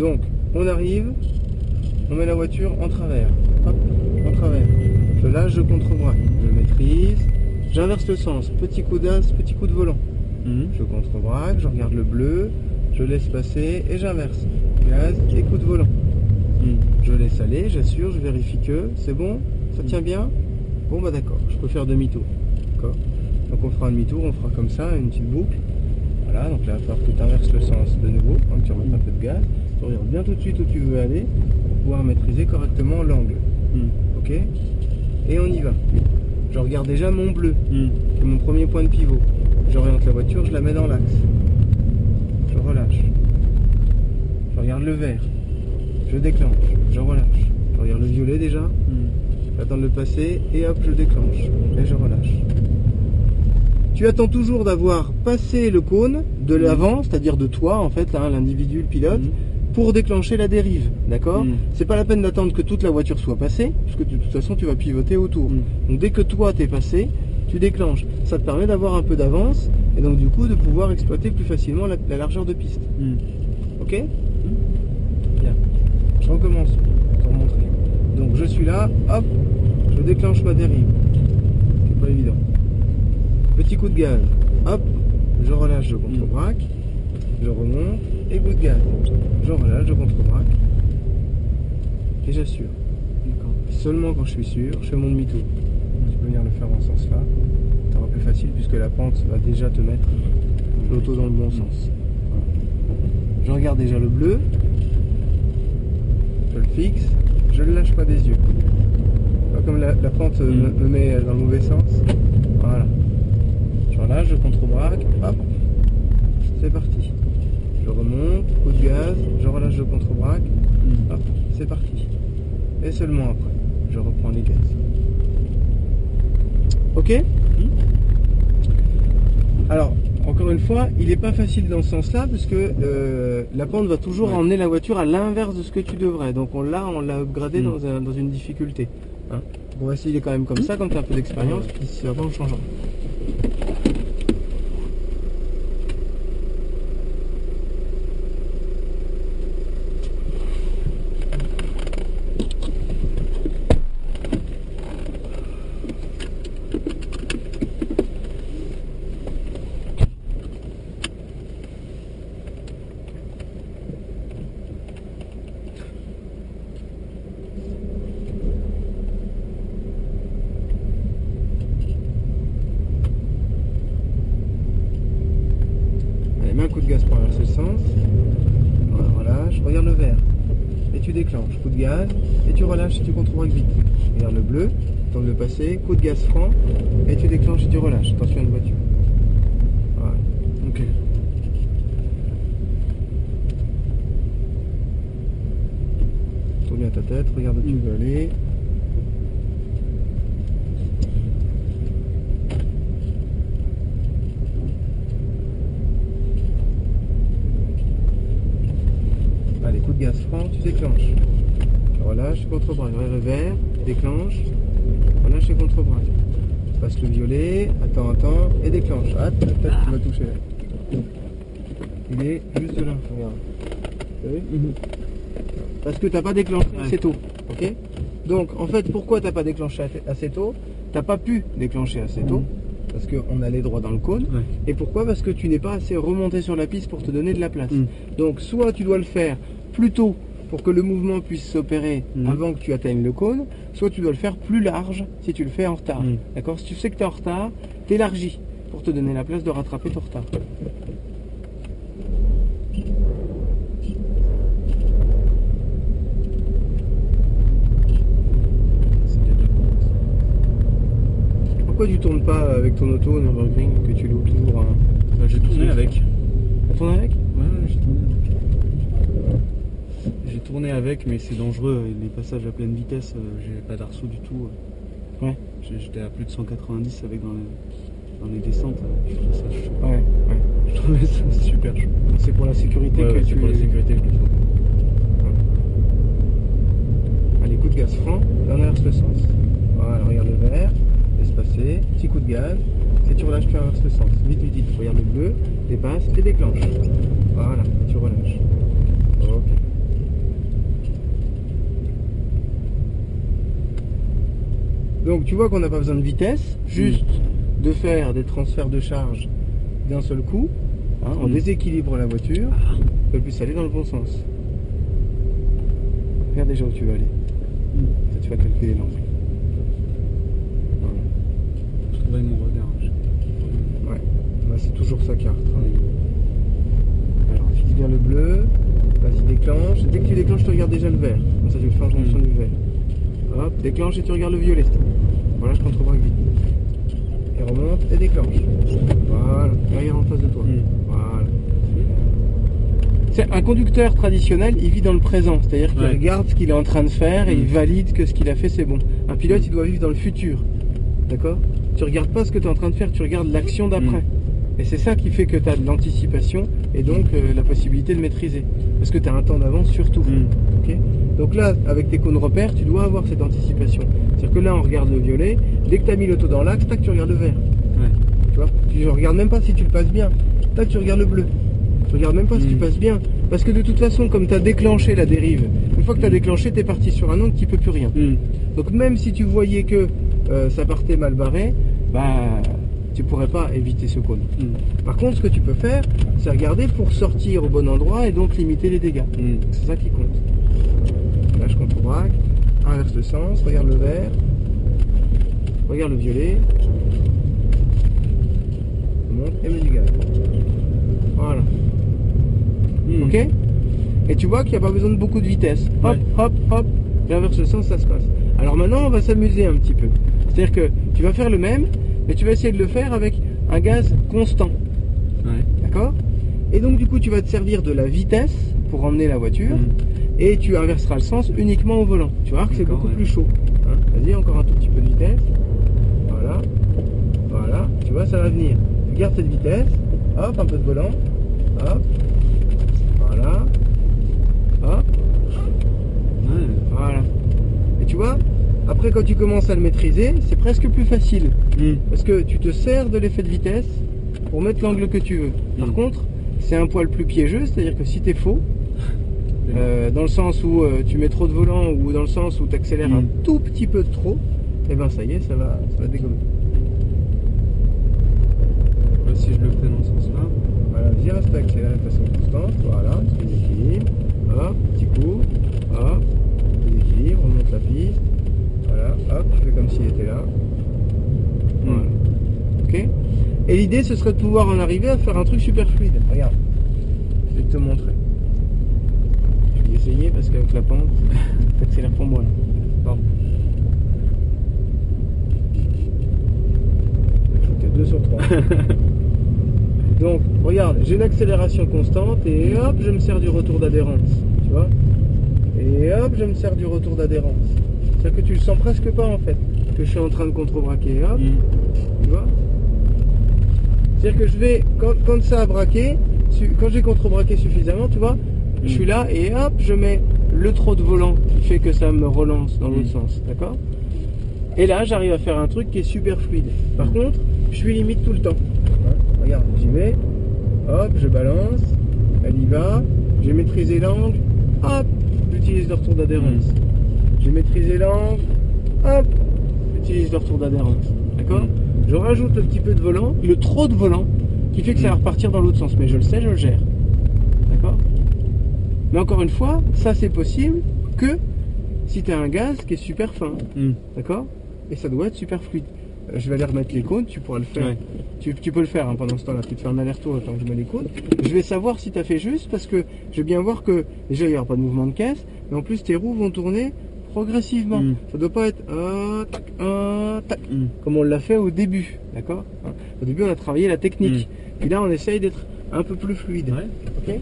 Donc, on arrive, on met la voiture en travers. Hop, en travers. Je lâche, je contre-braque. Je maîtrise. J'inverse le sens. Petit coup d'as, petit coup de volant. Je contre-braque, je regarde le bleu, je laisse passer et j'inverse. Gaz et coup de volant. Je laisse aller, j'assure, je vérifie que c'est bon, ça tient bien. Bon bah d'accord, je peux faire demi-tour. D'accord. Donc on fera un demi-tour, on fera comme ça, une petite boucle. Voilà, donc là il va falloir que tu inverses le sens de nouveau, hein, que tu remettes un peu de gaz. Tu regardes bien tout de suite où tu veux aller pour pouvoir maîtriser correctement l'angle. Ok. Et on y va. Je regarde déjà mon bleu, c'est mon premier point de pivot. J'oriente la voiture, je la mets dans l'axe. Je relâche. Je regarde le vert. Je déclenche. Je relâche. Je regarde le violet déjà. J'attends de le passer et hop, je déclenche. Et je relâche. Tu attends toujours d'avoir passé le cône de l'avant, c'est-à-dire de toi en fait, hein, l'individu, le pilote, pour déclencher la dérive. D'accord. C'est pas la peine d'attendre que toute la voiture soit passée, parce que de toute façon tu vas pivoter autour. Donc dès que toi t'es passé, tu déclenches. Ça te permet d'avoir un peu d'avance et donc du coup de pouvoir exploiter plus facilement la largeur de piste. Ok. Bien. Je recommence pour montrer. Donc je suis là, hop, je déclenche ma dérive. C'est pas évident. Petit coup de gaz, hop, je relâche, je contre-braque, je remonte et coup de gaz. Je relâche, je contre-braque et j'assure. Seulement quand je suis sûr, je fais mon demi-tour. Tu peux venir le faire dans ce sens-là. Ça sera plus facile puisque la pente va déjà te mettre l'auto dans le bon sens. Voilà. Je regarde déjà le bleu. Je le fixe. Je ne le lâche pas des yeux. Pas comme la pente me met dans le mauvais sens. Voilà. Je relâche, je contre-braque. Hop. C'est parti. Je remonte. Coup de gaz. Je relâche, je contre-braque. Hop. C'est parti. Et seulement après, je reprends les gaz. Ok. Alors, encore une fois, il n'est pas facile dans ce sens-là, parce que la pente va toujours emmener la voiture à l'inverse de ce que tu devrais. Donc on l'a upgradé dans une difficulté. Hein. On va essayer quand même comme ça, quand tu as un peu d'expérience, puis si avant on changera. Mets un coup de gaz pour inverser le sens. Voilà, relâche, regarde le vert. Et tu déclenches. Coup de gaz. Et tu relâches et tu contre-braques vite. Regarde le bleu. Temps de le passer. Coup de gaz franc. Et tu déclenches et tu relâches. Attention à une voiture. Voilà. Ok. Tourne bien ta tête. Regarde où tu veux aller. Allez, coup de gaz franc, tu déclenches. Tu relâches, tu contre-braques. Le vert, déclenche, relâche et contre-braque. Passe le violet, attends, et déclenche. Ah, peut-être que tu vas toucher là. Il est juste là, regarde. T'as vu ? Parce que tu n'as pas déclenché assez tôt. Ok ? Donc, en fait, pourquoi tu n'as pas déclenché assez tôt ? Tu n'as pas pu déclencher assez tôt. Parce qu'on allait droit dans le cône. Et pourquoi ? Parce que tu n'es pas assez remonté sur la piste pour te donner de la place. Donc soit tu dois le faire plus tôt pour que le mouvement puisse s'opérer avant que tu atteignes le cône, soit tu dois le faire plus large si tu le fais en retard. D'accord ? Si tu sais que tu es en retard, t'élargis pour te donner la place de rattraper ton retard. Pourquoi tu tournes pas avec ton auto Nürburgring que tu loues toujours un... J'ai tourné avec. T'as tourné avec ? Ouais, j'ai tourné avec. J'ai tourné avec, mais c'est dangereux. Les passages à pleine vitesse, j'ai pas d'arceau du tout. Ouais. J'étais à plus de 190 avec dans les descentes. Je trouve ça chaud. Ouais. Je trouvais ça super chaud. C'est pour la sécurité que tu... pour la sécurité, je le fais. Allez, coup de gaz franc, et on inverse le sens. Voilà, regarde le vert. Laisse passer, petit coup de gaz, et tu relâches, tu inverses le sens. Vite, regarde le bleu, dépasse et déclenche. Voilà, tu relâches. Ok. Donc tu vois qu'on n'a pas besoin de vitesse, juste de faire des transferts de charge d'un seul coup, hein, on déséquilibre la voiture, qu'elle puisse aller dans le bon sens. Regarde déjà où tu vas aller. Ça, tu vas calculer l'angle. Voilà. Je trouverai mon regard. Ouais, bah, c'est toujours ça qui a retravaillé. Alors fixe bien le bleu, vas-y déclenche. Dès que tu déclenches, tu regardes déjà le vert. Comme ça tu le fais en fonction du vert. Hop, déclenche et tu regardes le violet. Voilà, je contre-braque vite. Et remonte et déclenche. Voilà, et regarde en face de toi. Voilà. C'est un conducteur traditionnel, il vit dans le présent, c'est-à-dire qu'il regarde ce qu'il est en train de faire et il valide que ce qu'il a fait c'est bon. Un pilote, il doit vivre dans le futur, d'accord? Tu regardes pas ce que tu es en train de faire, tu regardes l'action d'après. Et c'est ça qui fait que tu as de l'anticipation et donc la possibilité de maîtriser. Parce que tu as un temps d'avance sur tout. Okay, donc là, avec tes cônes repères, tu dois avoir cette anticipation. C'est-à-dire que là, on regarde le violet, dès que tu as mis l'auto dans l'axe, tac, tu regardes le vert. Tu vois, tu regardes même pas si tu le passes bien. Tac, tu regardes le bleu. Tu regardes même pas si tu passes bien. Parce que de toute façon, comme tu as déclenché la dérive, une fois que tu as déclenché, tu es parti sur un angle qui peut plus rien. Donc même si tu voyais que ça partait mal barré, bah tu pourrais pas éviter ce cône. Par contre, ce que tu peux faire, c'est regarder pour sortir au bon endroit et donc limiter les dégâts. C'est ça qui compte. Lâche contre-braque, inverse le sens, regarde le vert, regarde le violet, monte et mets du gaz. Voilà. Ok? Et tu vois qu'il n'y a pas besoin de beaucoup de vitesse. Hop, hop, hop, j'inverse le sens, ça se passe. Alors maintenant, on va s'amuser un petit peu. C'est-à-dire que tu vas faire le même, mais tu vas essayer de le faire avec un gaz constant. D'accord? Et donc du coup, tu vas te servir de la vitesse pour emmener la voiture, et tu inverseras le sens uniquement au volant. Tu vas voir que c'est beaucoup plus chaud. Hein, vas-y, encore un tout petit peu de vitesse. Voilà. Voilà. Tu vois, ça va venir. Tu gardes cette vitesse. Hop, un peu de volant. Hop. Voilà. Hop. Voilà. Et tu vois, après quand tu commences à le maîtriser, c'est presque plus facile. Parce que tu te sers de l'effet de vitesse pour mettre l'angle que tu veux. Par contre, c'est un poil plus piégeux, c'est-à-dire que si tu es faux, dans le sens où tu mets trop de volant ou dans le sens où tu accélères un tout petit peu de trop, et ben ça y est, ça va dégommer. Si je le fais dans ce sens-là. Voilà, vas-y, reste accéléré de façon constante. Voilà, tu déséquilibres. Hop, petit coup. Hop, déséquilibre, on monte la piste. Voilà, hop, tu fais comme s'il était là. Voilà. Ok? Et l'idée, ce serait de pouvoir en arriver à faire un truc super fluide. Regarde, je vais te montrer. Je vais essayer parce qu'avec la pente, t'accélères pour moi là. Pardon. J'étais 2 sur 3. Donc, regarde, j'ai l'accélération constante et hop, je me sers du retour d'adhérence. Tu vois? Et hop, je me sers du retour d'adhérence. C'est-à-dire que tu le sens presque pas en fait, que je suis en train de contrebraquer. Hop, tu vois? C'est-à-dire que je vais, quand ça a braqué, quand j'ai contrebraqué suffisamment, tu vois, je suis là et hop, je mets le trop de volant qui fait que ça me relance dans l'autre sens. D'accord? Et là, j'arrive à faire un truc qui est super fluide. Par contre, je suis limite tout le temps. Regarde, j'y vais, hop, je balance, elle y va, j'ai maîtrisé l'angle, hop, j'utilise le retour d'adhérence. J'ai maîtrisé l'angle, hop, j'utilise le retour d'adhérence. D'accord? Je rajoute un petit peu de volant, le trop de volant, qui fait que ça va repartir dans l'autre sens. Mais je le sais, je le gère. D'accord? Mais encore une fois, ça c'est possible que si tu as un gaz qui est super fin. D'accord? Et ça doit être super fluide. Je vais aller remettre les cônes, tu pourras le faire. Tu peux le faire hein, pendant ce temps-là, tu te fais un aller-retour le temps que je mets les cônes. Je vais savoir si tu as fait juste parce que je vais bien voir que déjà il n'y aura pas de mouvement de caisse, mais en plus tes roues vont tourner progressivement. Ça doit pas être tac, comme on l'a fait au début, d'accord? Au début on a travaillé la technique, puis là on essaye d'être un peu plus fluide. Ok?